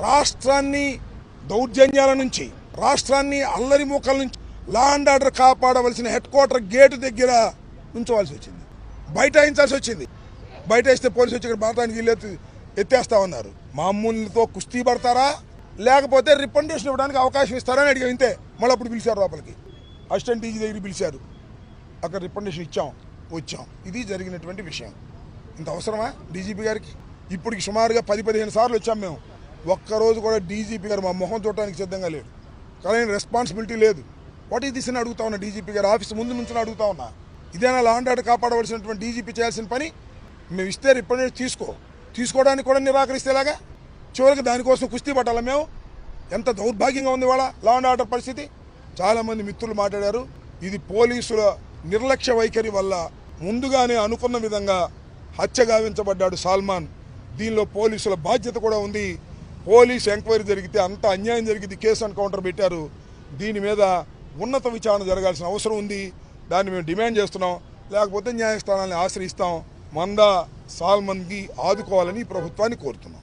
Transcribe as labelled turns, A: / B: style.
A: రాష్ట్రాన్ని దౌర్జన్యాల నుంచి, రాష్ట్రాన్ని అల్లరి మూకల నుంచి లా అండ్ ఆర్డర్ కాపాడవలసిన హెడ్ క్వార్టర్ గేటు దగ్గర ఉంచవలసి వచ్చింది, బయటాయించాల్సి వచ్చింది. బయట వేస్తే పోలీసు వచ్చి ఇక్కడ మాట్లాడానికి వీళ్ళు ఎత్తేస్తా ఉన్నారు. మామూలుతో కుస్తీ పడతారా లేకపోతే రిప్రజెంటేషన్ ఇవ్వడానికి అవకాశం ఇస్తారని అడిగాం. ఇంతే. మళ్ళీ అప్పుడు పిలిచారు లోపలికి, అసిస్టెంట్ డీజీ దగ్గరికి పిలిచారు. అక్కడ రిప్రజెంటేషన్ ఇచ్చాం, వచ్చాం. ఇది జరిగినటువంటి విషయం. ఇంత అవసరమా డీజీపీ గారికి? ఇప్పటికి సుమారుగా 10-15 సార్లు వచ్చాం మేము. ఒక్కరోజు కూడా డీజీపీ గారు మా మొహం చూడటానికి సిద్ధంగా లేడు. కానీ రెస్పాన్సిబిలిటీ లేదు. వాట్ ఈస్ దిస్ అని అడుగుతా ఉన్నా. డీజీపీ గారు ఆఫీస్ ముందు నుంచి అడుగుతా ఉన్నా. ఇదేనా లా అండ్ ఆర్డర్ కాపాడవలసినటువంటి డీజీపీ చేయాల్సిన పని? మేము ఇస్తే రిప్రజెంటేషన్ తీసుకోవడానికి కూడా నిరాకరిస్తేలాగా చివరికి దానికోసం కుస్తీ పట్టాలా మేము? ఎంత దౌర్భాగ్యంగా ఉంది వాళ్ళ లా అండ్ ఆర్డర్ పరిస్థితి. చాలామంది మిత్రులు మాట్లాడారు, ఇది పోలీసుల నిర్లక్ష్య వైఖరి వల్ల ముందుగానే అనుకున్న విధంగా హత్య గావించబడ్డాడు సల్మాన్. దీనిలో పోలీసుల బాధ్యత కూడా ఉంది. పోలీసు ఎంక్వైరీ జరిగితే అంత అన్యాయం జరిగింది, కేసు ఎన్కౌంటర్ పెట్టారు. దీని మీద ఉన్నత విచారణ జరగాల్సిన అవసరం ఉంది. దాన్ని మేము డిమాండ్ చేస్తున్నాం. లేకపోతే న్యాయస్థానాన్ని ఆశ్రయిస్తాం. మందా సల్మాన్కి ఆదుకోవాలని ప్రభుత్వాన్ని కోరుతున్నాం.